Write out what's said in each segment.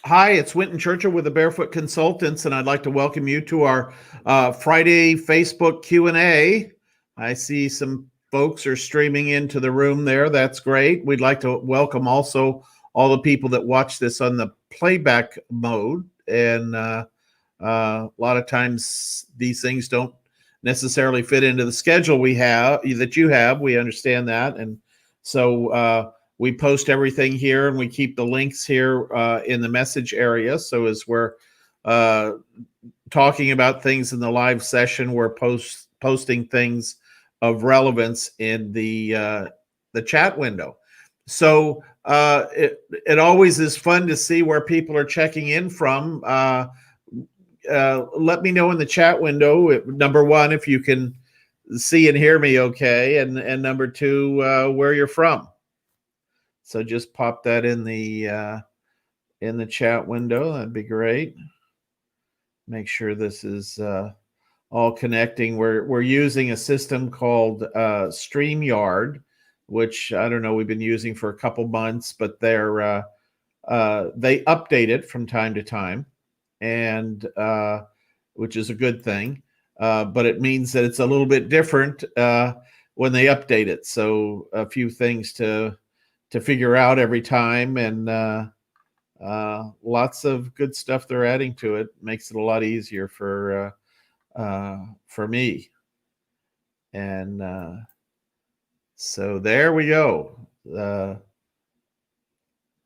Hi, it's Winton Churchill with the Barefoot Consultants, and I'd like to welcome you to our Friday Facebook Q&A. I see some folks are streaming into the room there. That's great. We'd like to welcome also all the people that watch this on the playback mode. And a lot of times these things don't necessarily fit into the schedule we have that you have. We understand that, and so we post everything here, and we keep the links here in the message area. So as we're uh, talking about things in the live session, we're posting things of relevance in the chat window. So it always is fun to see where people are checking in from. Let me know in the chat window, number one, if you can see and hear me okay, and number two, where you're from. So just pop that in the chat window. That'd be great. Make sure this is all connecting. We're using a system called StreamYard, which I don't know, we've been using for a couple months, but they update it from time to time, and which is a good thing. But it means that it's a little bit different when they update it. So a few things to figure out every time, and lots of good stuff they're adding to it. Makes it a lot easier for me. And so there we go.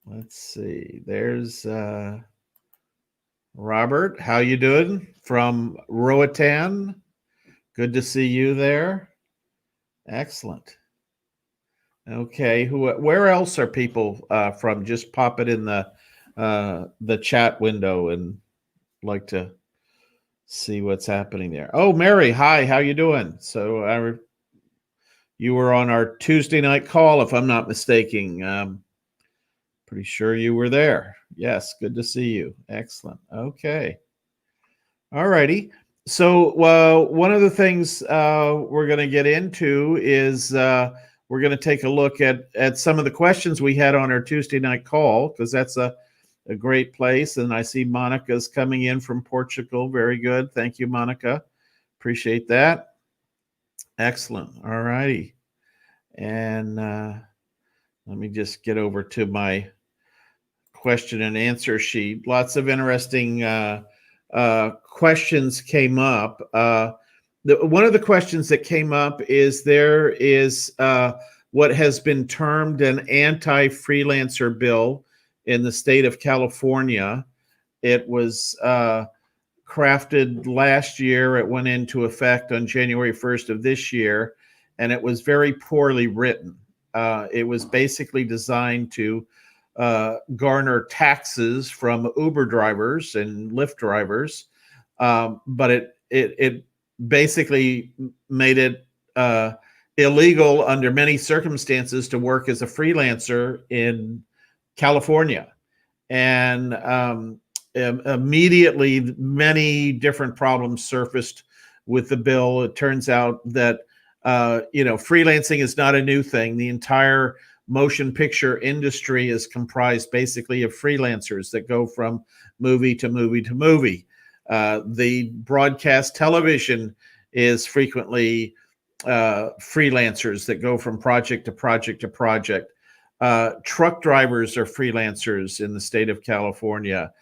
Let's see. There's Robert. How you doing from Roatan? Good to see you there. Excellent. Okay, where else are people from? Just pop it in the chat window, and like to see what's happening there. Oh, Mary, hi, how you doing? So you were on our Tuesday night call, if I'm not mistaken. Pretty sure you were there. Yes, good to see you. Excellent. Okay. All righty. So one of the things we're going to get into is we're going to take a look at some of the questions we had on our Tuesday night call, because that's a great place. And I see Monica's coming in from Portugal. Very good. Thank you, Monica. Appreciate that. Excellent. All righty. And let me just get over to my question and answer sheet. Lots of interesting questions came up. One of the questions that came up is there is what has been termed an anti-freelancer bill in the state of California. It was crafted last year. It went into effect on January 1st of this year, and it was very poorly written. It was basically designed to garner taxes from Uber drivers and Lyft drivers, but it basically made it illegal under many circumstances to work as a freelancer in California. And immediately, many different problems surfaced with the bill. It turns out that freelancing is not a new thing. The entire motion picture industry is comprised basically of freelancers that go from movie to movie to movie. The broadcast television is frequently freelancers that go from project to project to project. Truck drivers are freelancers in the state of California.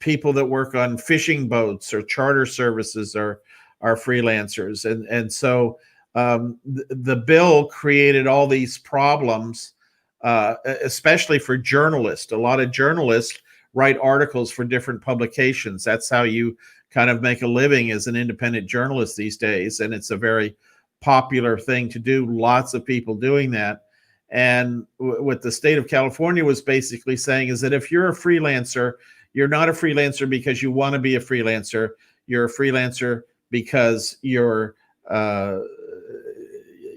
People that work on fishing boats or charter services are freelancers, and so the bill created all these problems, especially for journalists. A lot of journalists write articles for different publications. That's how you kind of make a living as an independent journalist these days, and it's a very popular thing to do. Lots of people doing that. And what the state of California was basically saying is that if you're a freelancer, you're not a freelancer because you want to be a freelancer. You're a freelancer because you're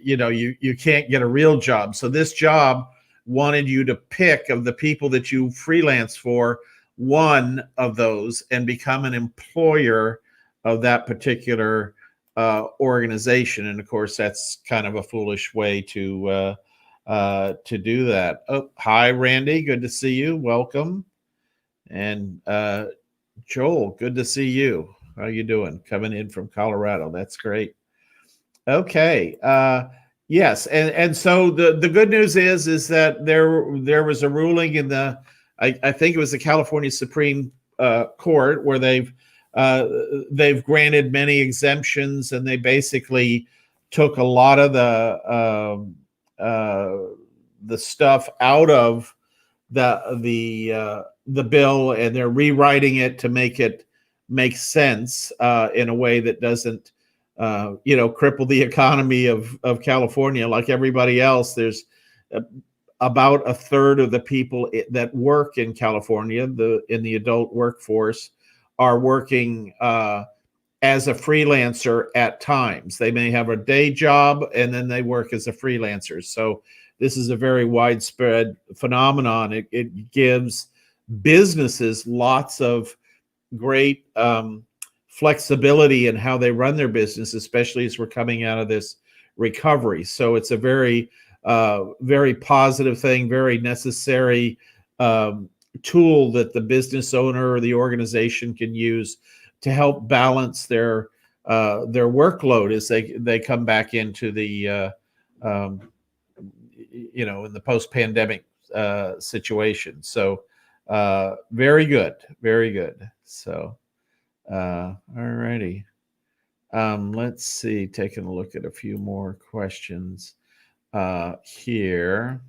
you can't get a real job. So this job wanted you to pick, of the people that you freelance for, one of those and become an employer of that particular organization. And of course, that's kind of a foolish way to to do that. Oh, hi, Randy. Good to see you. Welcome. And Joel, good to see you. How you doing? Coming in from Colorado. That's great. Okay. Yes, and so the good news is that there was a ruling in the I think it was the California Supreme Court where they've granted many exemptions, and they basically took a lot of the stuff out of the bill, and they're rewriting it to make it make sense in a way that doesn't cripple the economy of California like everybody else. There's about a third of the people that work in California, in the adult workforce, are working as a freelancer at times. They may have a day job and then they work as a freelancer. So this is a very widespread phenomenon. It gives businesses lots of great flexibility in how they run their business, especially as we're coming out of this recovery. So it's a very, very positive thing, very necessary tool that the business owner or the organization can use to help balance their workload as they come back into the in the post-pandemic situation. So very good, very good. So all righty. Let's see, taking a look at a few more questions here.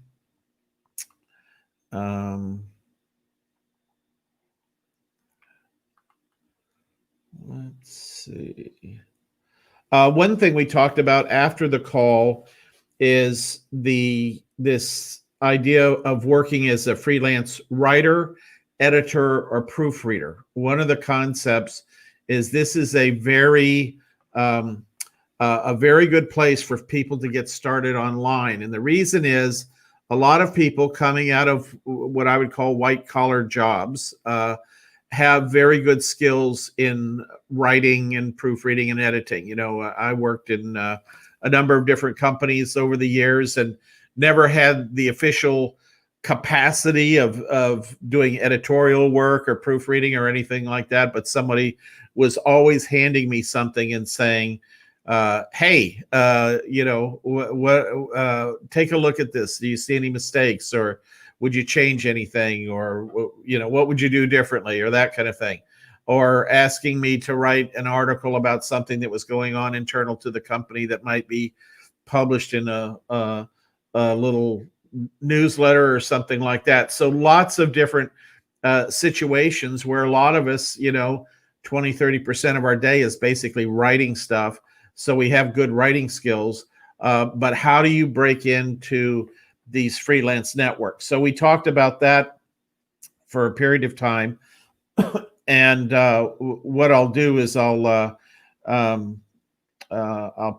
Let's see. One thing we talked about after the call is this idea of working as a freelance writer, editor, or proofreader. One of the concepts is this is a very good place for people to get started online. And the reason is a lot of people coming out of what I would call white collar jobs have very good skills in writing and proofreading and editing. I worked in a number of different companies over the years and never had the official capacity of doing editorial work or proofreading or anything like that. But somebody was always handing me something and saying, hey, take a look at this. Do you see any mistakes, or would you change anything, or, what would you do differently, or that kind of thing, or asking me to write an article about something that was going on internal to the company that might be published in a little newsletter or something like that. So lots of different situations where a lot of us, 20-30% of our day is basically writing stuff. So we have good writing skills, but how do you break into these freelance networks? So we talked about that for a period of time. And what I'll do is I'll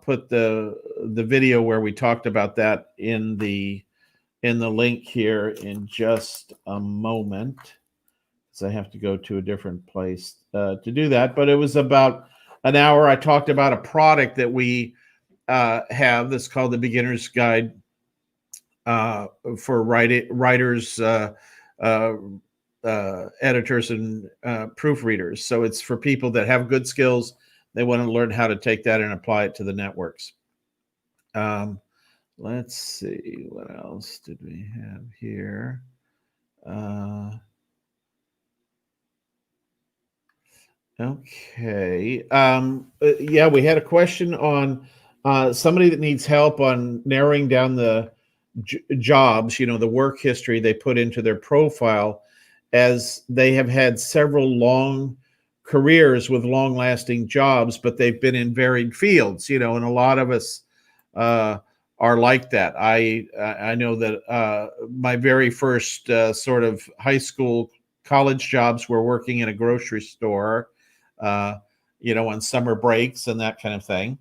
put the video where we talked about that in the link here in just a moment, because I have to go to a different place to do that. But it was about an hour. I talked about a product that we have that's called the Beginner's Guide for writers, editors, and proofreaders. So it's for people that have good skills. They want to learn how to take that and apply it to the networks. Let's see, what else did we have here? Okay. Yeah, we had a question on somebody that needs help on narrowing down the jobs, the work history they put into their profile, as they have had several long careers with long-lasting jobs, but they've been in varied fields, and a lot of us are like that. I know that my very first sort of high school, college jobs were working in a grocery store, on summer breaks and that kind of thing.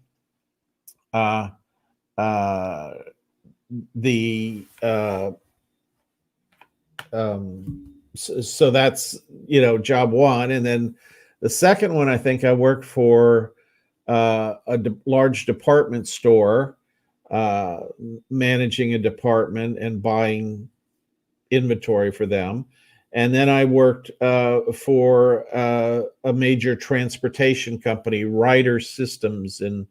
So that's, job one. And then the second one, I think I worked for a large department store uh, managing a department and buying inventory for them. And then I worked for a major transportation company, Ryder Systems in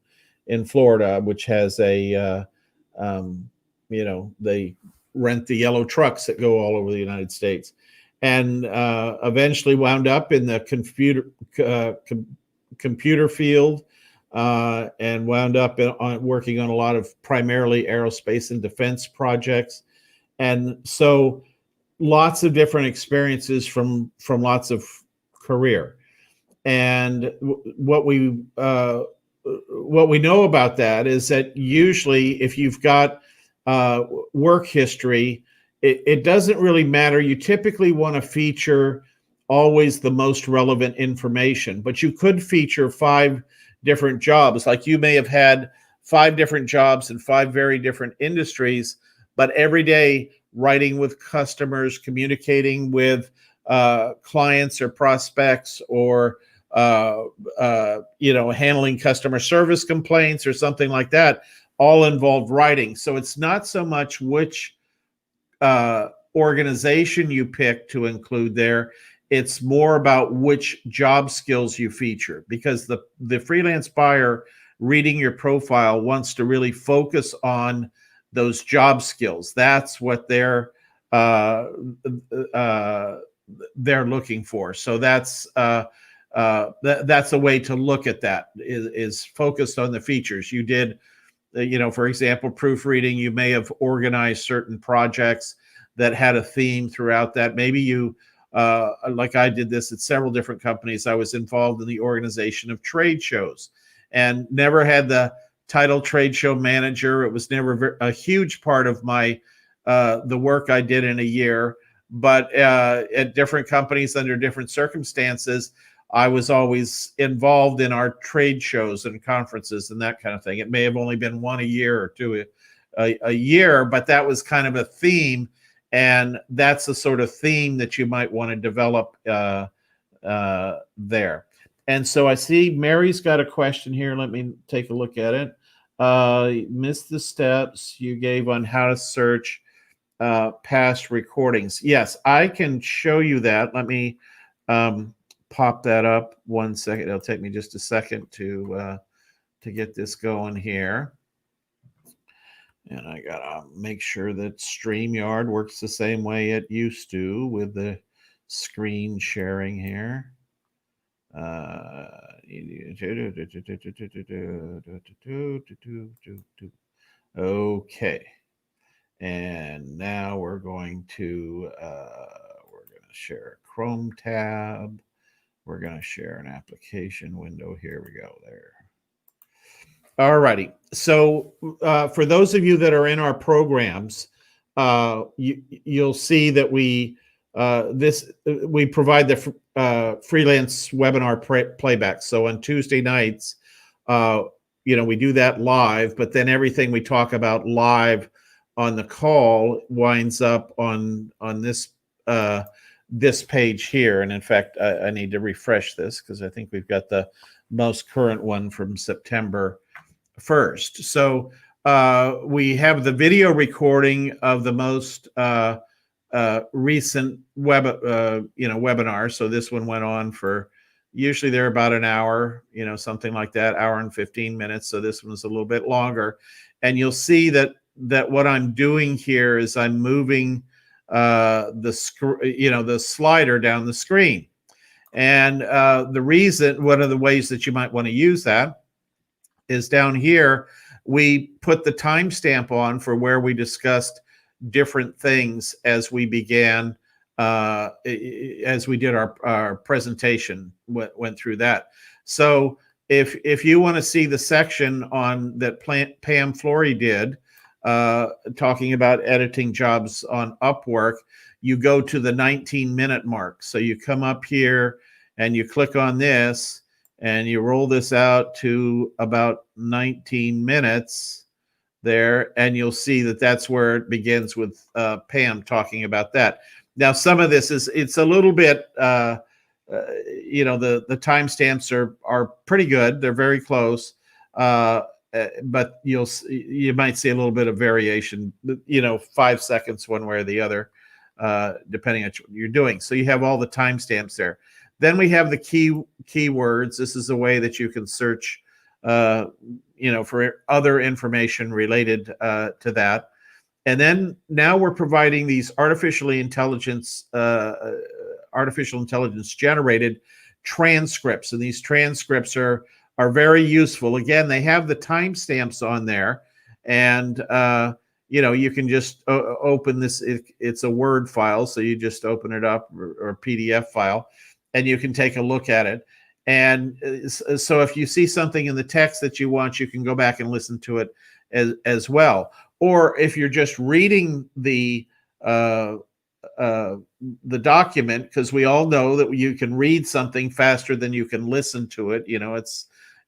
Florida, which has um, they rent the yellow trucks that go all over the United States, and eventually wound up in the computer field, and wound up working on a lot of primarily aerospace and defense projects. And so lots of different experiences from lots of career. And what we know about that is that usually if you've got work history, it doesn't really matter. You typically want to feature always the most relevant information, but you could feature 5 different jobs. Like you may have had 5 different jobs in 5 very different industries, but every day writing with customers, communicating with clients or prospects, or handling customer service complaints or something like that, all involved writing. So it's not so much which organization you pick to include there. It's more about which job skills you feature, because the freelance buyer reading your profile wants to really focus on those job skills. That's what they're looking for. So that's a way to look at that, is focused on the features. You did, for example, proofreading. You may have organized certain projects that had a theme throughout that. Maybe you, like I did this at several different companies. I was involved in the organization of trade shows and never had the title trade show manager. It was never a huge part of my the work I did in a year, but at different companies under different circumstances, I was always involved in our trade shows and conferences and that kind of thing. It may have only been one a year or two a year, but that was kind of a theme, and that's the sort of theme that you might want to develop there. And so I see Mary's got a question here. Let me take a look at it. Missed the steps you gave on how to search past recordings. Yes, I can show you that. Let me pop that up 1 second. It'll take me just a second to get this going here. And I gotta make sure that StreamYard works the same way it used to with the screen sharing here. Okay. And now we're going to share a Chrome tab. We're going to share an application window. Here we go. There. All righty. So for those of you that are in our programs, you'll see that we provide the freelance webinar playback. So on Tuesday nights, we do that live, but then everything we talk about live on the call winds up on this this page here. And in fact, I need to refresh this because I think we've got the most current one from September 1st. So we have the video recording of the most recent webinar. So this one went on for, usually they're about an hour, something like that, hour and 15 minutes. So this one's a little bit longer. And you'll see that what I'm doing here is I'm moving the slider down the screen. And one of the ways that you might want to use that is down here, we put the timestamp on for where we discussed different things as we began, as we did our presentation, went through that. So if you want to see the section on that Pam Flory did, talking about editing jobs on Upwork, you go to the 19-minute mark. So you come up here and you click on this and you roll this out to about 19 minutes there, and you'll see that that's where it begins with Pam talking about that. Now, some of this it's a little bit, the timestamps are pretty good. They're very close. but you might see a little bit of variation, 5 seconds one way or the other, depending on what you're doing. So you have all the timestamps there. Then we have the keywords. This is a way that you can search, for other information related to that. And then now we're providing these artificial intelligence generated transcripts, and these transcripts are very useful. Again, they have the timestamps on there, and you can just open this. It's a Word file, so you just open it up, or a PDF file, and you can take a look at it. And so if you see something in the text that you want, you can go back and listen to it as well. Or if you're just reading the document, because we all know that you can read something faster than you can listen to it.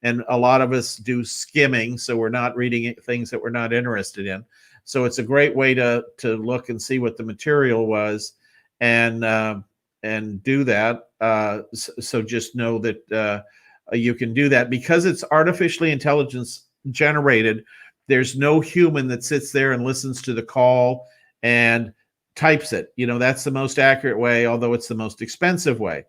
And a lot of us do skimming, so we're not reading things that we're not interested in. So it's a great way to look and see what the material was, and do that. So just know that you can do that because it's artificially intelligence generated. There's no human that sits there and listens to the call and types it. That's the most accurate way, although it's the most expensive way.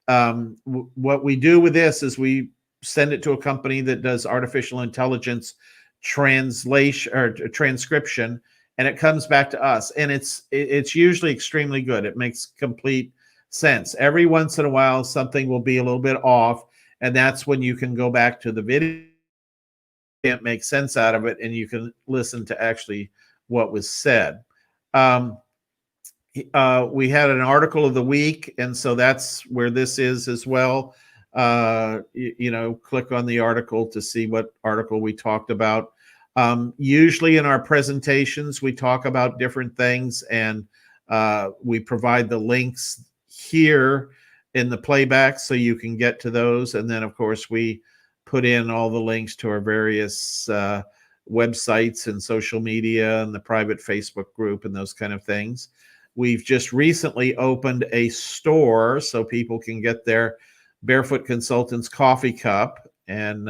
What we do with this is we send it to a company that does artificial intelligence translation or transcription, and it comes back to us. And it's usually extremely good. It makes complete sense. Every once in a while, something will be a little bit off, and that's when you can go back to the video. Can't make sense out of it, and you can listen to actually what was said. We had an article of the week, and so that's where this is as well. Click on the article to see what article we talked about. Usually in our presentations, we talk about different things, and we provide the links here in the playback so you can get to those. And then, of course, we put in all the links to our various websites and social media and the private Facebook group and those kind of things. We've just recently opened a store so people can get their Barefoot Consultants coffee cup and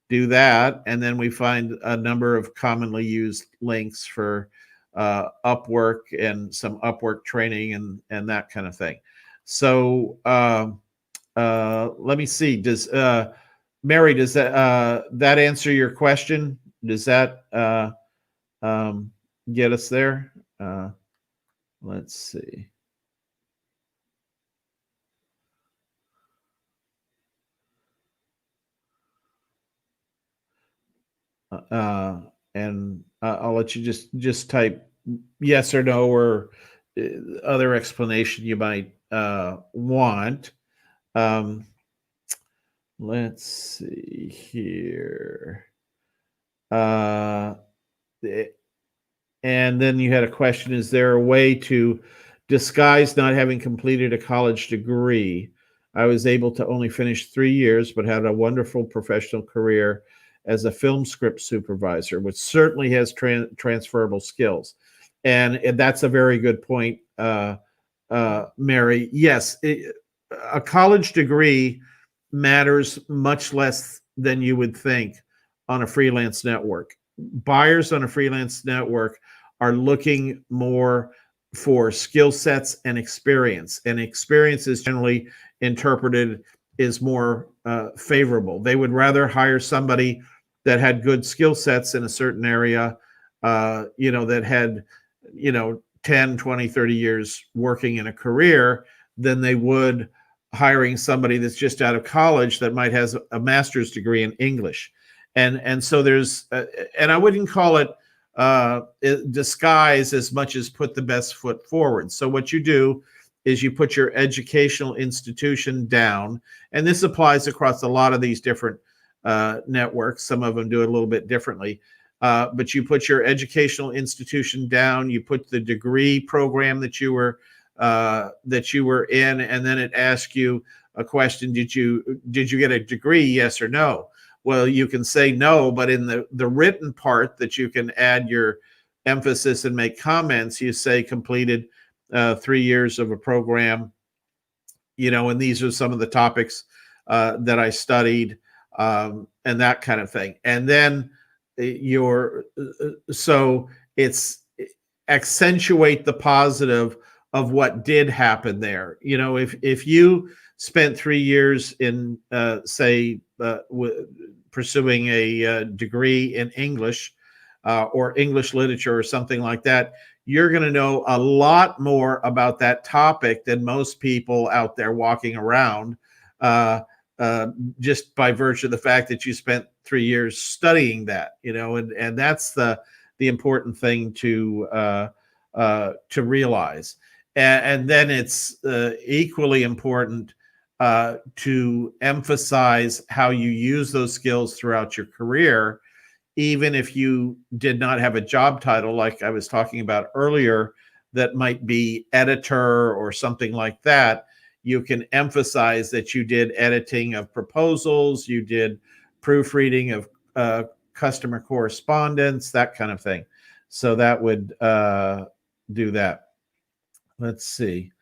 do that. And then we find a number of commonly used links for Upwork and some Upwork training and that kind of thing. So let me see. Does Mary, does that answer your question? Does that get us there? Let's see. And I'll let you just type yes or no, or other explanation you might want. Let's see here. And then you had a question, is there a way to disguise not having completed a college degree? I was able to only finish 3 years, but had a wonderful professional career as a film script supervisor, which certainly has transferable skills. And that's a very good point, Mary. Yes, a college degree matters much less than you would think on a freelance network. Buyers on a freelance network are looking more for skill sets and experience is generally interpreted as more favorable. They would rather hire somebody that had good skill sets in a certain area, that had, 10, 20, 30 years working in a career, than they would hiring somebody that's just out of college that might has a master's degree in English. And so there's, and I wouldn't call it disguise as much as put the best foot forward. So what you do is you put your educational institution down, and this applies across a lot of these different networks. Some of them do it a little bit differently, but you put your educational institution down, you put the degree program that you were in, and then it asks you a question: Did you get a degree? Yes or no? Well, you can say no, but in the written part that you can add your emphasis and make comments, you say completed 3 years of a program, and these are some of the topics that I studied. and that kind of thing. And then so it's accentuate the positive of what did happen there. If you spent 3 years in say pursuing a degree in English or English literature or something like that, you're going to know a lot more about that topic than most people out there walking around, just by virtue of the fact that you spent 3 years studying that. And that's the important thing to realize. And then it's equally important to emphasize how you use those skills throughout your career, even if you did not have a job title, like I was talking about earlier, that might be editor or something like that. You can emphasize that you did editing of proposals, you did proofreading of customer correspondence, that kind of thing. So that would do that. Let's see.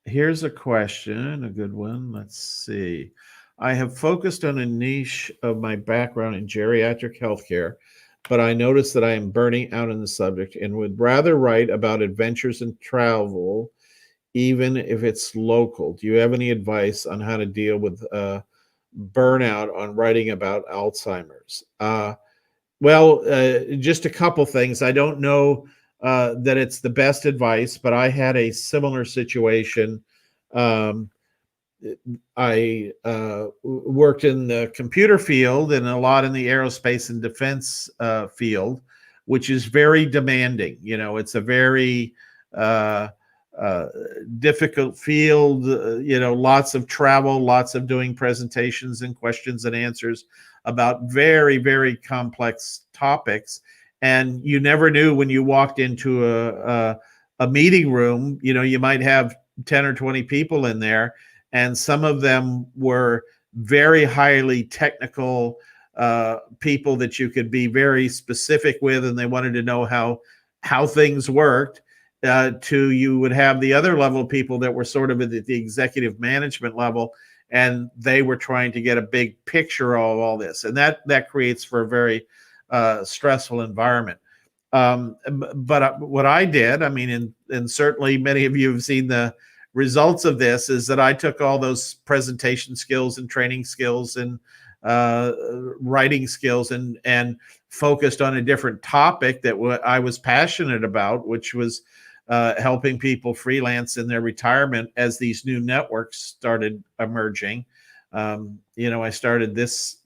Here's a question, a good one. Let's see. I have focused on a niche of my background in geriatric healthcare, but I notice that I am burning out in the subject and would rather write about adventures and travel, even if it's local. Do you have any advice on how to deal with burnout on writing about Alzheimer's? Well, just a couple things. I don't know that it's the best advice, but I had a similar situation. I worked in the computer field and a lot in the aerospace and defense field, which is very demanding. It's a very difficult field, lots of travel, lots of doing presentations and questions and answers about very, very complex topics. And you never knew when you walked into a meeting room, you might have 10 or 20 people in there, and some of them were very highly technical people that you could be very specific with, and they wanted to know how things worked. To you would have the other level of people that were sort of at the executive management level, and they were trying to get a big picture of all this, and that creates for a very stressful environment. But what I did, I mean, and certainly many of you have seen the results of this, is that I took all those presentation skills and training skills and writing skills and focused on a different topic that I was passionate about, which was helping people freelance in their retirement as these new networks started emerging. I started this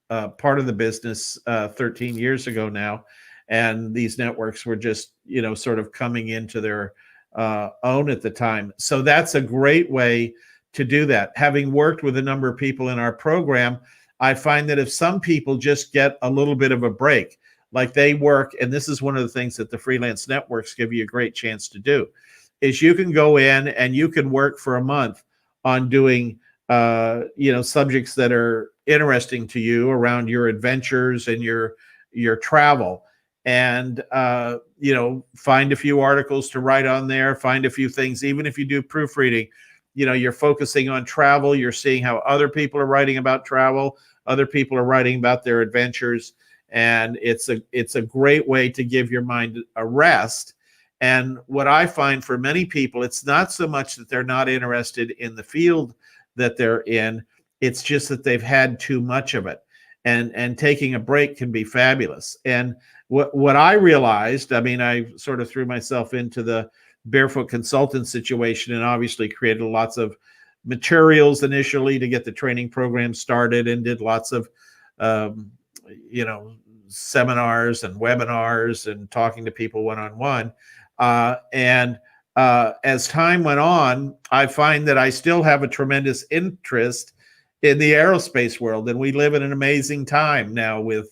part of the business 13 years ago now, and these networks were just sort of coming into their own at the time. So that's a great way to do that. Having worked with a number of people in our program, I find that if some people just get a little bit of a break, like they work, and this is one of the things that the freelance networks give you a great chance to do, is you can go in and you can work for a month on doing subjects that are interesting to you around your adventures and your travel, and find a few articles to write on there, find a few things. Even if you do proofreading, you're focusing on travel, you're seeing how other people are writing about travel, other people are writing about their adventures, and it's a great way to give your mind a rest. And what I find for many people, it's not so much that they're not interested in the field that they're in, it's just that they've had too much of it, and taking a break can be fabulous. And what I realized, I mean, I sort of threw myself into the Barefoot Consultant situation and obviously created lots of materials initially to get the training program started, and did lots of seminars and webinars and talking to people one-on-one. And as time went on, I find that I still have a tremendous interest in the aerospace world, and we live in an amazing time now with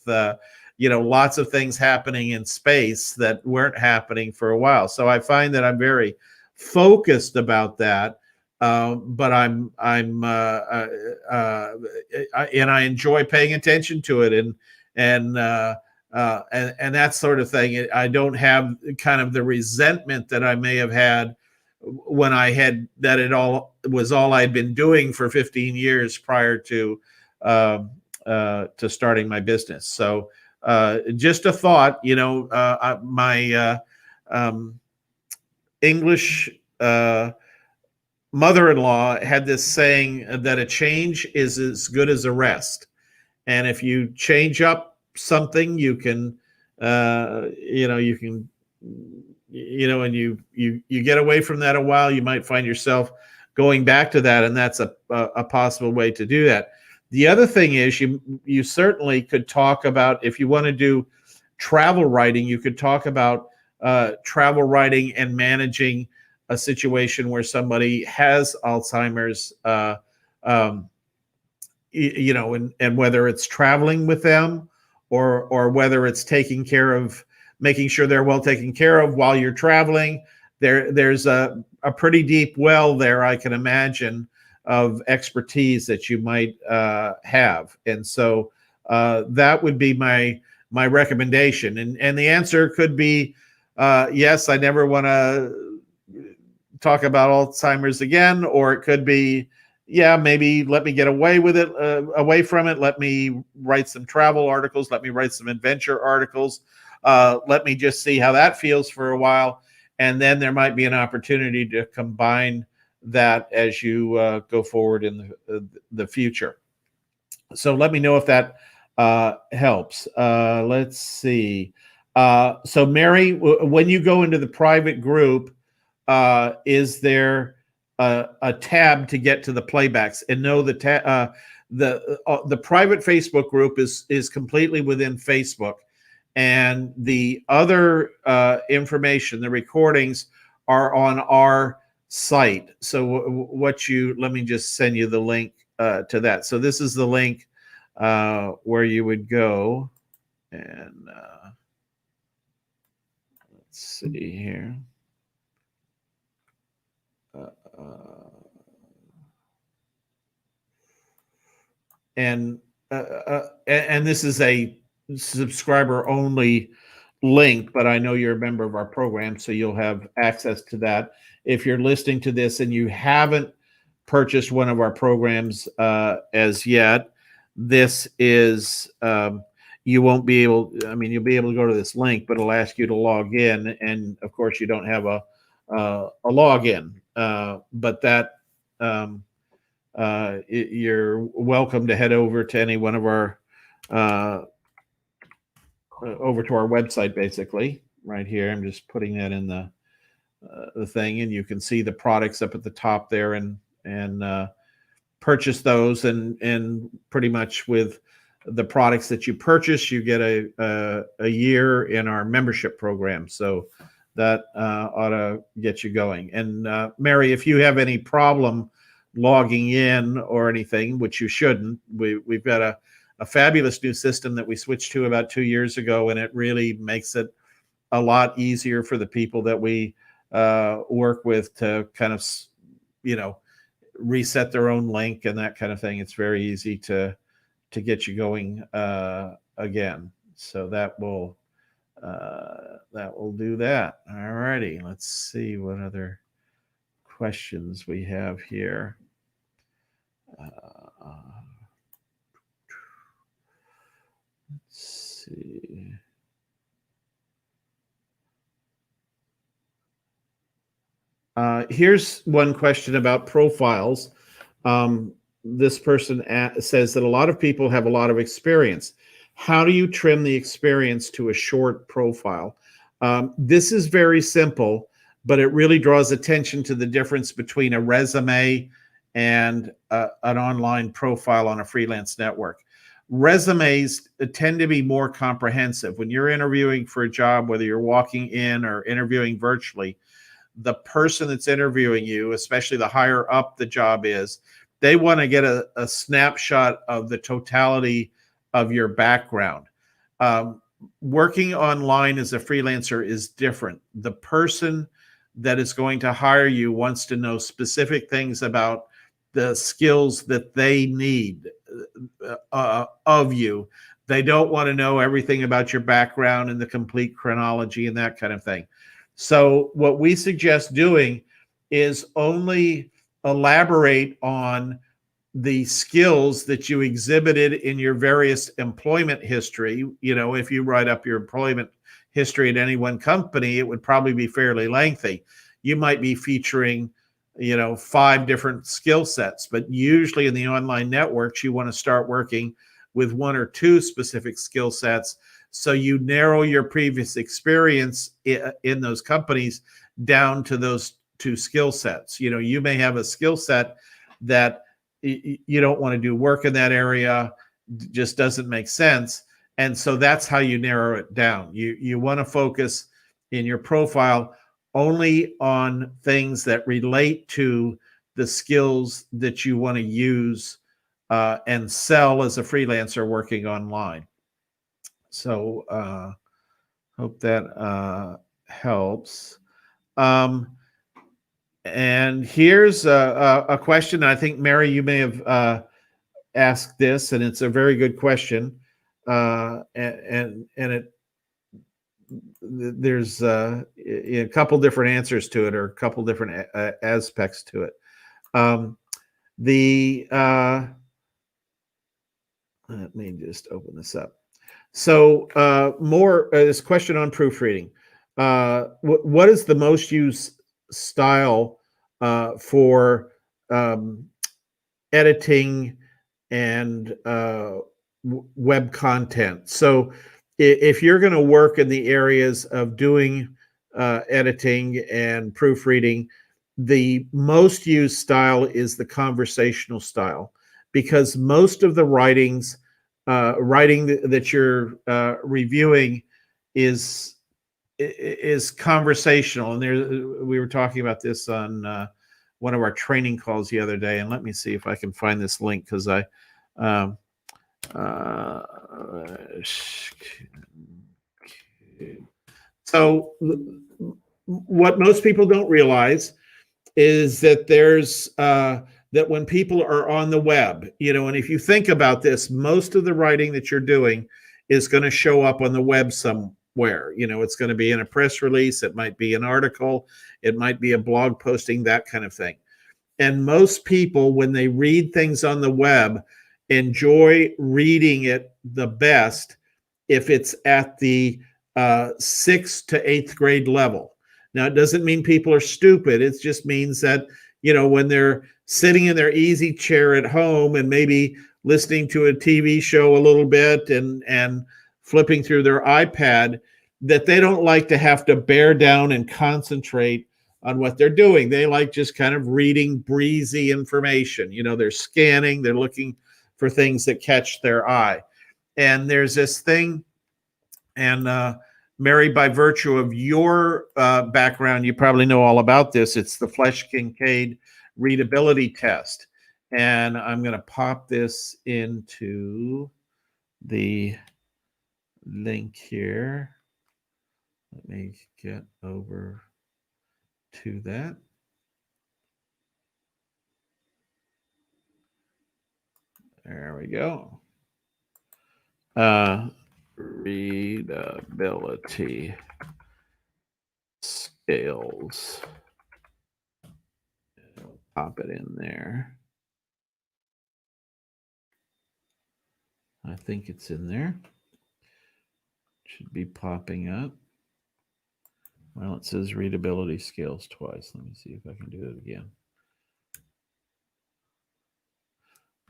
lots of things happening in space that weren't happening for a while. So I find that I'm very focused about that, but I'm and I enjoy paying attention to it, and that sort of thing. I don't have kind of the resentment that I may have had when I had that it all was all I'd been doing for 15 years prior to to starting my business. So just a thought, my English mother-in-law had this saying that a change is as good as a rest. And if you change up something, you can, and you get away from that a while, you might find yourself going back to that, and that's a possible way to do that. The other thing is you certainly could talk about, if you want to do travel writing, you could talk about travel writing and managing a situation where somebody has Alzheimer's, and whether it's traveling with them or whether it's taking care of, making sure they're well taken care of while you're traveling. There's a pretty deep well there, I can imagine, of expertise that you might have. And so that would be my recommendation. And the answer could be, yes, I never want to talk about Alzheimer's again, or it could be, yeah, maybe let me get away from it. Let me write some travel articles. Let me write some adventure articles. Let me just see how that feels for a while. And then there might be an opportunity to combine that as you go forward in the future. So let me know if that helps. Let's see. So Mary, when you go into the private group, is there a tab to get to the playbacks? And no, the private Facebook group is completely within Facebook, and the other information, the recordings, are on our site. So let me just send you the link to that. So this is the link where you would go, and let's see here. And this is a subscriber only link, but I know you're a member of our program, so you'll have access to that. If you're listening to this and you haven't purchased one of our programs as yet, this is you won't be able, you'll be able to go to this link, but it'll ask you to log in, and of course you don't have a login, but that you're welcome to head over to any one of our over to our website, basically right here. I'm just putting that in the thing, and you can see the products up at the top there, and purchase those, and pretty much with the products that you purchase, you get a year in our membership program. So that ought to get you going. And Mary, if you have any problem logging in or anything, which you shouldn't, we've got a fabulous new system that we switched to about 2 years ago, and it really makes it a lot easier for the people that we work with to kind of, reset their own link and that kind of thing. It's very easy to get you going again. So that will do that. All righty. Let's see what other questions we have here. Let's see. Here's one question about profiles. This person says that a lot of people have a lot of experience. How do you trim the experience to a short profile? This is very simple, but it really draws attention to the difference between a resume and an online profile on a freelance network. Resumes tend to be more comprehensive. When you're interviewing for a job, whether you're walking in or interviewing virtually, the person that's interviewing you, especially the higher up the job is, they want to get a snapshot of the totality of your background. Working online as a freelancer is different. The person that is going to hire you wants to know specific things about the skills that they need of you. They don't want to know everything about your background and the complete chronology and that kind of thing. So what we suggest doing is only elaborate on the skills that you exhibited in your various employment history. You know, if you write up your employment history at any one company, it would probably be fairly lengthy. You might be featuring, you know, 5 different skill sets, but usually in the online networks, you want to start working with 1 or 2 specific skill sets. So you narrow your previous experience in those companies down to those 2 skill sets. You know, you may have a skill set that you don't want to do work in that area, just doesn't make sense. And so that's how you narrow it down. You want to focus in your profile only on things that relate to the skills that you want to use and sell as a freelancer working online. So hope that helps. And here's a question. I think, Mary, you may have asked this, and it's a very good question. And it there's a couple different answers to it, or a couple different aspects to it. Let me just open this up. So more this question on proofreading. What is the most used style for editing and web content? So if you're going to work in the areas of doing editing and proofreading, the most used style is the conversational style, because most of the writing that you're reviewing is conversational. And we were talking about this on one of our training calls the other day. And let me see if I can find this link, because so what most people don't realize is that that when people are on the web, you know, and if you think about this, most of the writing that you're doing is going to show up on the web somewhere. You know, it's going to be in a press release, it might be an article, it might be a blog posting, that kind of thing. And most people, when they read things on the web, enjoy reading it the best if it's at the 6th to 8th grade level. Now, it doesn't mean people are stupid. It just means that, you know, when they're sitting in their easy chair at home and maybe listening to a TV show a little bit and flipping through their iPad, that they don't like to have to bear down and concentrate on what they're doing. They like just kind of reading breezy information. You know, they're scanning, they're looking for things that catch their eye. And there's this thing, and Mary, by virtue of your background, you probably know all about this. It's the Flesch-Kincaid readability test. And I'm going to pop this into the link here. Let me get over to that. There we go. Readability scales. Pop it in there. I think it's in there. Should be popping up. Well, it says readability scales twice. Let me see if I can do it again.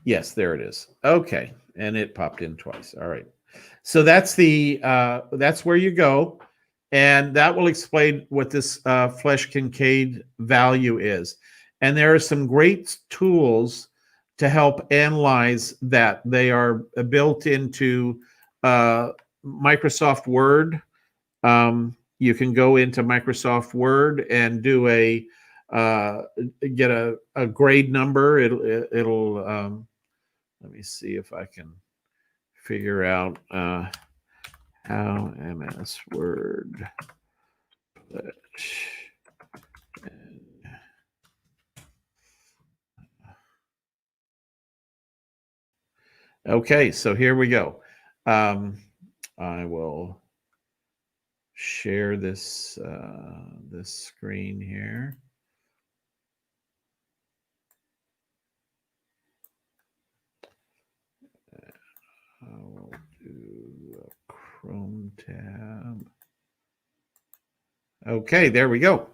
Yes, there it is. Okay, and it popped in twice. All right. So that's that's where you go, and that will explain what this Flesch-Kincaid value is. And there are some great tools to help analyze that. They are built into Microsoft Word. You can go into Microsoft Word and do get a grade number. It'll let me see if I can figure out how MS Word. Okay, so here we go. I will share this this screen here. I'll do a Chrome tab. Okay, there we go.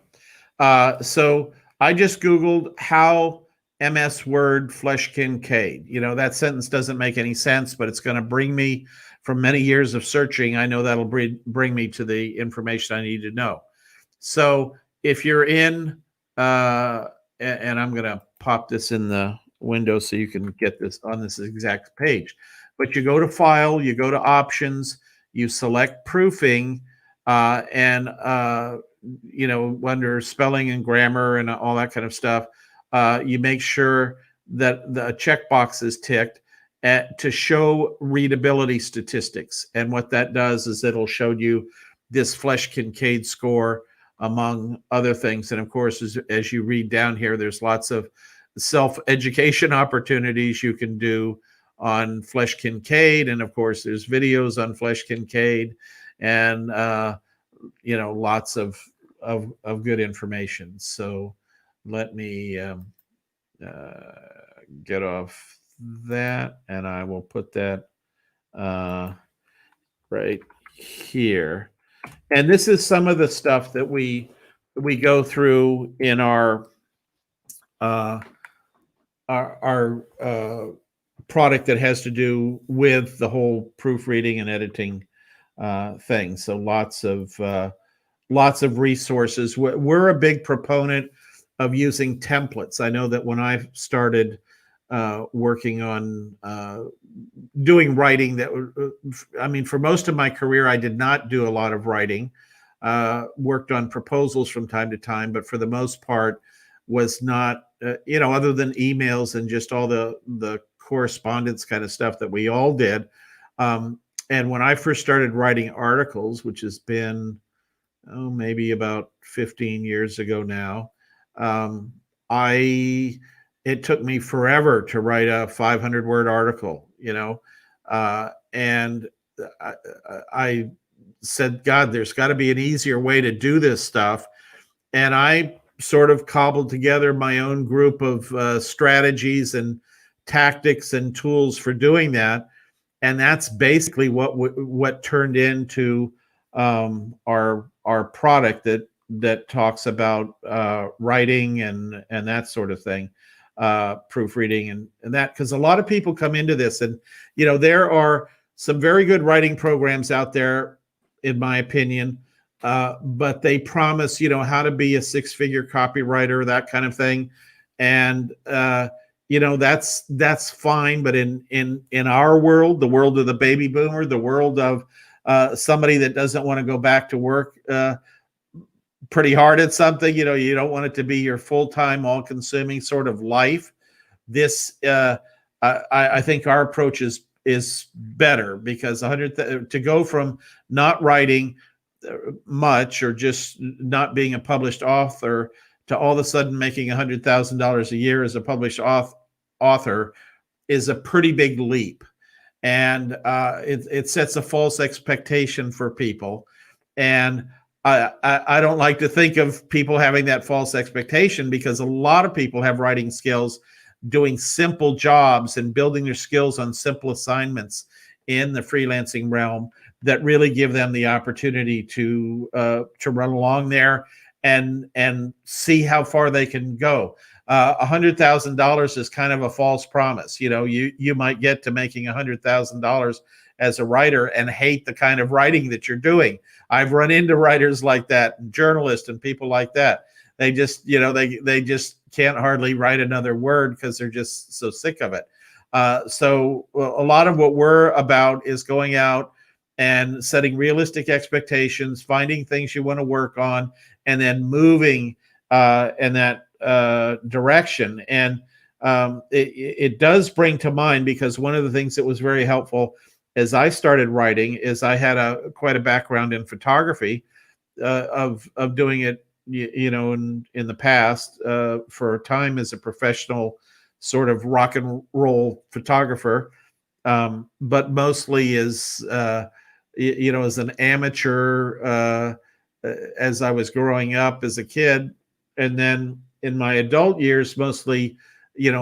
So I just Googled how MS Word Flesh Kincaid. That sentence doesn't make any sense, but it's going to bring me, from many years of searching, I know that'll bring me to the information I need to know. So if you're in, and I'm going to pop this in the window so you can get this on this exact page, but you go to File, you go to Options, you select Proofing, and under spelling and grammar and all that kind of stuff, you make sure that the checkbox is ticked to show readability statistics. And what that does is it'll show you this Flesh Kincaid score, among other things. And of course, as you read down here, there's lots of self-education opportunities you can do on Flesh Kincaid. And of course, there's videos on Flesh Kincaid, and lots of good information. So let me get off that, and I will put that right here. And this is some of the stuff that we go through in our product that has to do with the whole proofreading and editing thing. So lots of resources. We're a big proponent of using templates. I know that when I started working on doing writing, for most of my career, I did not do a lot of writing. Worked on proposals from time to time, but for the most part was not, other than emails and just all the correspondence kind of stuff that we all did. And when I first started writing articles, which has been, maybe about 15 years ago now, it took me forever to write a 500-word article, and I said, God, there's got to be an easier way to do this stuff. And I sort of cobbled together my own group of strategies and tactics and tools for doing that. And that's basically what turned into our product that talks about writing and that sort of thing, proofreading and that, because a lot of people come into this, and there are some very good writing programs out there, in my opinion, but they promise how to be a six-figure copywriter, that kind of thing, and that's fine. But in our world, the world of the baby boomer, the world of somebody that doesn't want to go back to work pretty hard at something, you don't want it to be your full-time, all-consuming sort of life. This, I think our approach is better, because to go from not writing much or just not being a published author to all of a sudden making $100,000 a year as a published author is a pretty big leap. And it sets a false expectation for people. And I don't like to think of people having that false expectation, because a lot of people have writing skills, doing simple jobs and building their skills on simple assignments in the freelancing realm that really give them the opportunity to run along there and see how far they can go. $100,000 is kind of a false promise. You might get to making $100,000 as a writer and hate the kind of writing that you're doing. I've run into writers like that, and journalists and people like that. They just, they just can't hardly write another word because they're just so sick of it. So a lot of what we're about is going out and setting realistic expectations, finding things you want to work on, and then moving in that direction. And it does bring to mind, because one of the things that was very helpful as I started writing is I had quite a background in photography, of doing it, in the past, for a time as a professional sort of rock and roll photographer, but mostly as as an amateur, as I was growing up as a kid, and then in my adult years, mostly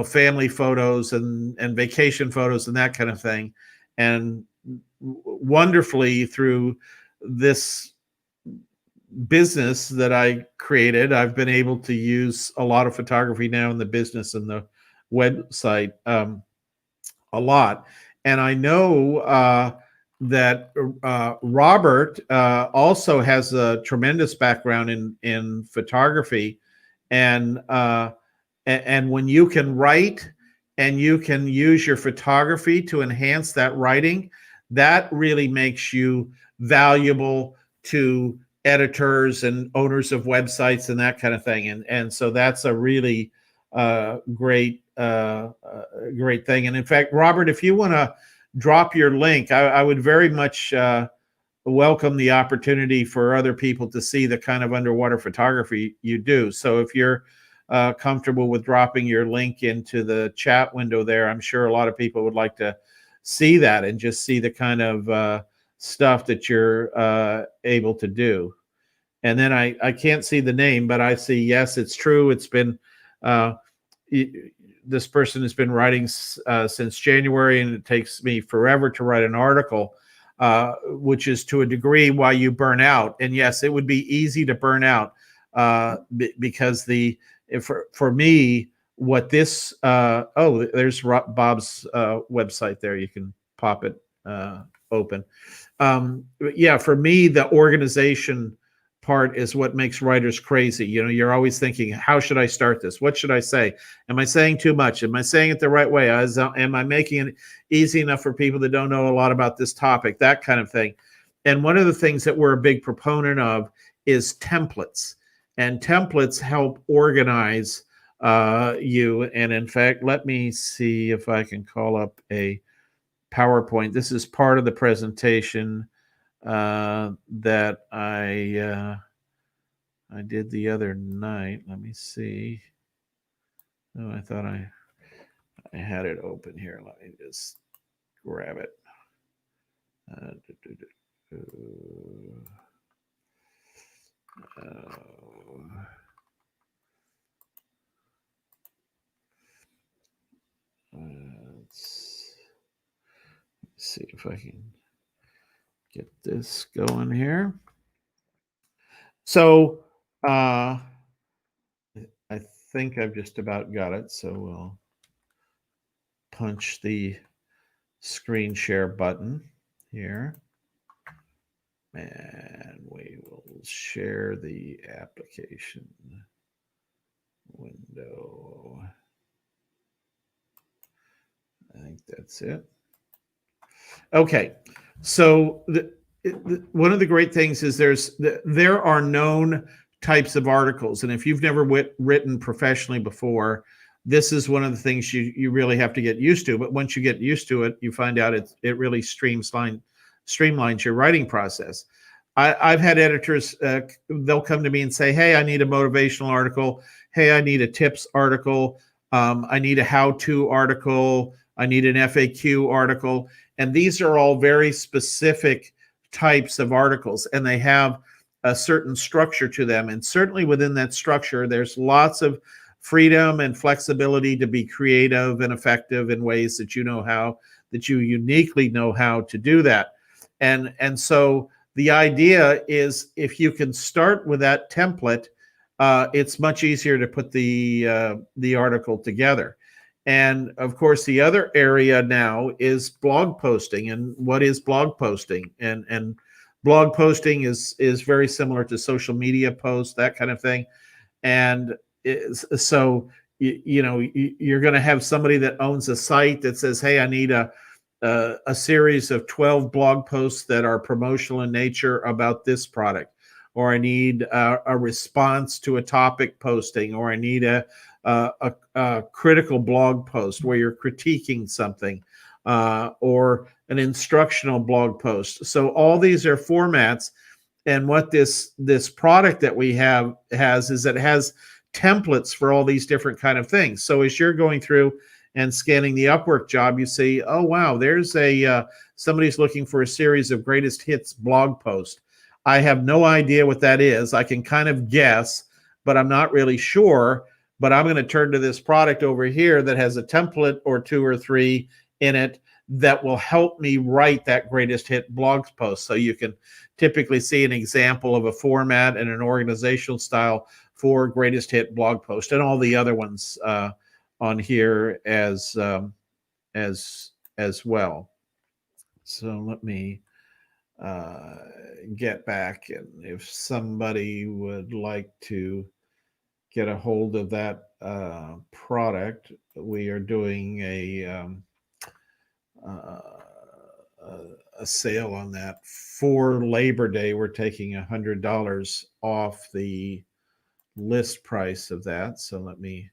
family photos and vacation photos and that kind of thing. and wonderfully through this business that I created, I've been able to use a lot of photography now in the business and the website a lot. And I know that Robert also has a tremendous background in photography, and when you can write and you can use your photography to enhance that writing, that really makes you valuable to editors and owners of websites and that kind of thing. And so that's a really great thing. And in fact, Robert, if you want to drop your link, I would very much welcome the opportunity for other people to see the kind of underwater photography you do. So if you're comfortable with dropping your link into the chat window there, I'm sure a lot of people would like to see that and just see the kind of stuff that you're able to do. And then I can't see the name, but I see, yes, it's true. It's been, this person has been writing since January, and it takes me forever to write an article, which is to a degree why you burn out. And yes, it would be easy to burn out because for me, what this, there's Bob's website there. You can pop it open. Yeah, for me, the organization part is what makes writers crazy. You know, you're always thinking, how should I start this? What should I say? Am I saying too much? Am I saying it the right way? Am I making it easy enough for people that don't know a lot about this topic? That kind of thing. And one of the things that we're a big proponent of is templates. And templates help organize you. And in fact, let me see if I can call up a PowerPoint. This is part of the presentation that I did the other night. Let me see. Oh, I thought I had it open here. Let me just grab it. Let's see if I can get this going here. So I think I've just about got it. So we'll punch the screen share button here. And we will share the application window. I think that's it. Okay, so one of the great things is there are known types of articles, and if you've never written professionally before, this is one of the things you really have to get used to. But once you get used to it, you find out it really streamlines your writing process. I've had editors, they'll come to me and say, hey, I need a motivational article. Hey, I need a tips article. I need a how-to article. I need an FAQ article. And these are all very specific types of articles, and they have a certain structure to them. And certainly within that structure, there's lots of freedom and flexibility to be creative and effective in ways that you uniquely know how to do that. And so the idea is, if you can start with that template, it's much easier to put the article together. And of course, the other area now is blog posting. And what is blog posting? And blog posting is very similar to social media posts, that kind of thing. And so you're going to have somebody that owns a site that says, hey, I need a series of 12 blog posts that are promotional in nature about this product, or I need a response to a topic posting, or I need a critical blog post where you're critiquing something, or an instructional blog post. So all these are formats, and what this product that we have has is that it has templates for all these different kind of things. So as you're going through and scanning the Upwork job, you see, oh wow, there's somebody's looking for a series of greatest hits blog posts. I have no idea what that is. I can kind of guess, but I'm not really sure. But I'm going to turn to this product over here that has a template or two or three in it that will help me write that greatest hit blog post. So you can typically see an example of a format and an organizational style for greatest hit blog post, and all the other ones on here as well. So let me get back, and if somebody would like to get a hold of that product, we are doing a sale on that for Labor Day. We're taking $100 off the list price of that. So let me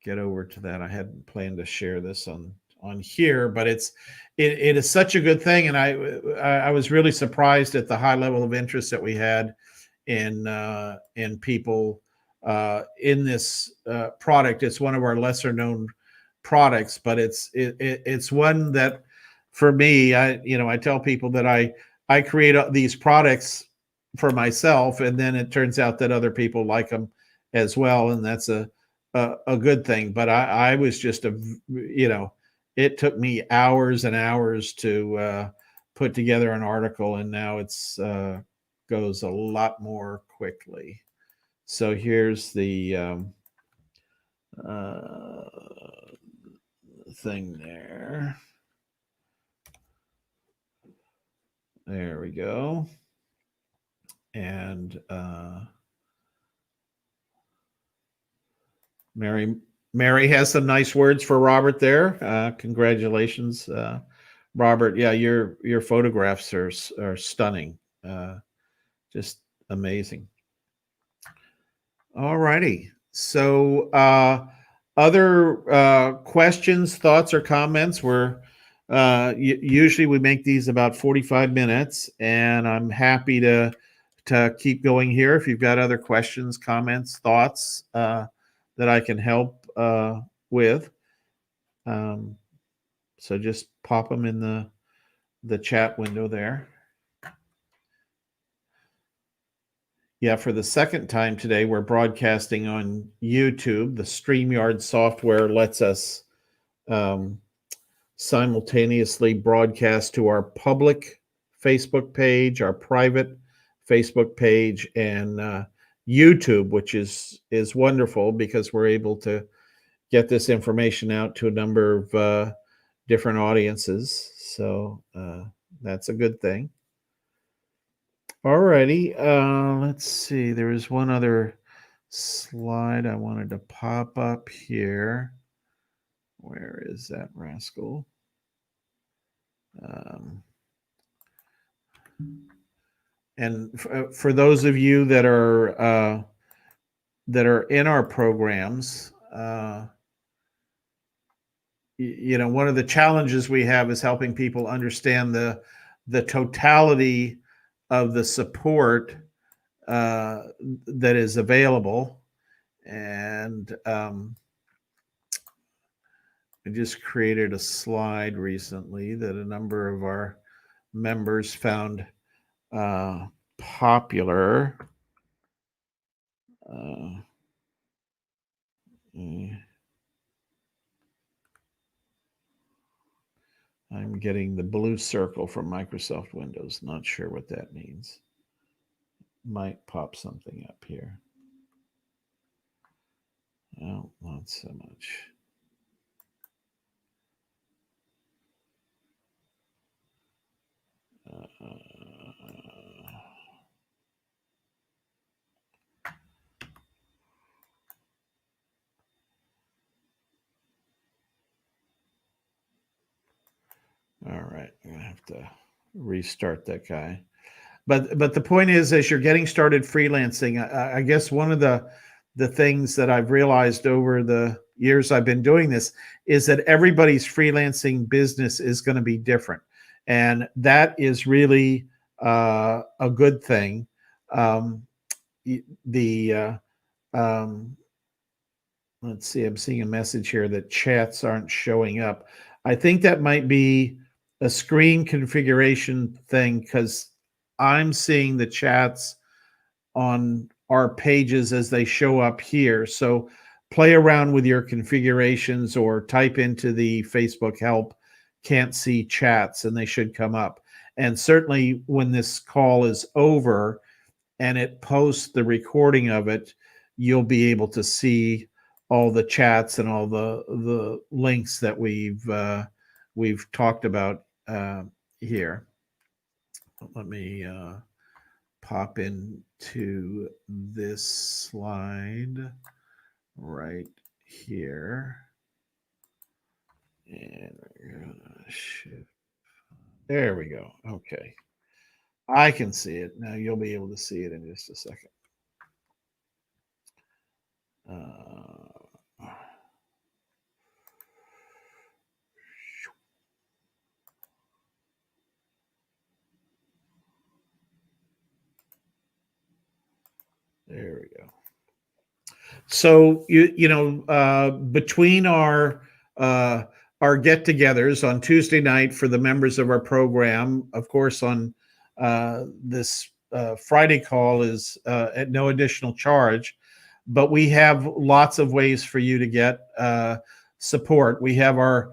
get over to that. I hadn't planned to share this on here, but it is such a good thing, and I was really surprised at the high level of interest that we had in people in this product. It's one of our lesser known products, but it's one that, for me, I tell people that I create these products for myself, and then it turns out that other people like them as well, and that's a good thing. But I was just it took me hours and hours to put together an article, and now it's goes a lot more quickly. So here's the thing there. There we go. And Mary has some nice words for Robert there. Congratulations, Robert. Yeah, your photographs are stunning. Just amazing. All righty. So other questions, thoughts, or comments? Usually we make these about 45 minutes, and I'm happy to keep going here if you've got other questions, comments, thoughts that I can help with. So just pop them in the chat window there. Yeah, for the second time today, we're broadcasting on YouTube. The StreamYard software lets us simultaneously broadcast to our public Facebook page, our private Facebook page, and YouTube, which is wonderful because we're able to get this information out to a number of different audiences. So that's a good thing. All righty. Let's see. There was one other slide I wanted to pop up here. Where is that rascal? And for those of you that are in our programs, one of the challenges we have is helping people understand the totality of the support that is available. And I just created a slide recently that a number of our members found popular. I'm getting the blue circle from Microsoft Windows. Not sure what that means. Might pop something up here. Oh, not so much. All right, I'm gonna have to restart that guy. But the point is, as you're getting started freelancing, I guess one of the things that I've realized over the years I've been doing this is that everybody's freelancing business is going to be different, and that is really a good thing. Let's see, I'm seeing a message here that chats aren't showing up. I think that might be a screen configuration thing, because I'm seeing the chats on our pages as they show up here. So play around with your configurations or type into the Facebook help can't see chats, and they should come up. And certainly when this call is over and it posts the recording of it, you'll be able to see all the chats and all the links that we've talked about here. Let me pop into this slide right here, and we're gonna shift. There we go. Okay, I can see it now. You'll be able to see it in just a second. There we go. So between our get-togethers on Tuesday night for the members of our program, of course, on this Friday call is at no additional charge, but we have lots of ways for you to get support. We have our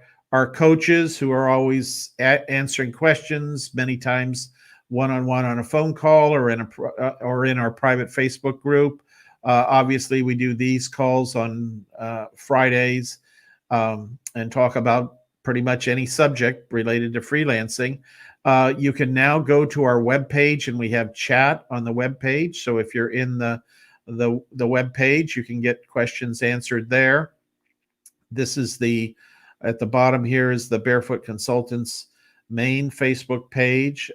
coaches who are always answering questions, many times one-on-one on a phone call or in our private Facebook group. Obviously, we do these calls on Fridays and talk about pretty much any subject related to freelancing. You can now go to our webpage, and we have chat on the webpage. So if you're in the webpage, you can get questions answered there. This is at the bottom here is the Barefoot Consultants main Facebook page.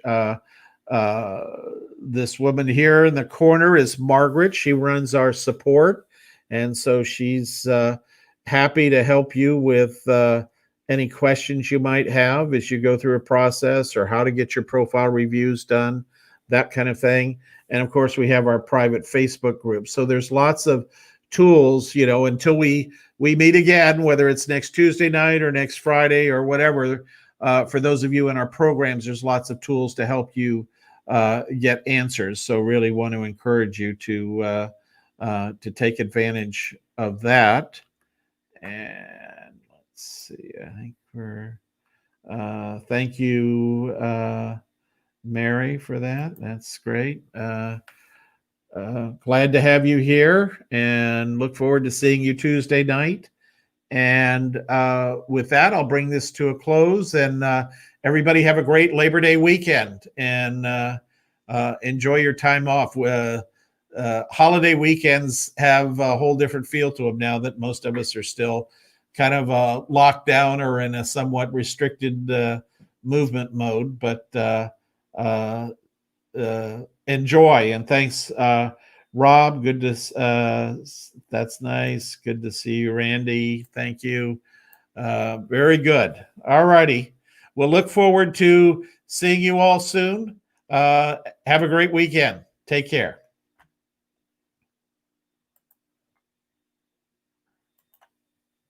This woman here in the corner is Margaret. She runs our support, and so she's happy to help you with any questions you might have as you go through a process, or how to get your profile reviews done, that kind of thing. And of course, we have our private Facebook group. So there's lots of tools, until we meet again, whether it's next Tuesday night or next Friday or whatever. For those of you in our programs, there's lots of tools to help you get answers. So really want to encourage you to take advantage of that. And let's see, I think thank you, Mary, for that. That's great. Glad to have you here, and look forward to seeing you Tuesday night. And with that, I'll bring this to a close, and everybody have a great Labor Day weekend, and enjoy your time off. Holiday weekends have a whole different feel to them now that most of us are still kind of locked down or in a somewhat restricted movement mode. But enjoy, and thanks, Rob. Good to that's nice. Good to see you, Randy. Thank you. Very good. All righty. We'll look forward to seeing you all soon. Have a great weekend. Take care.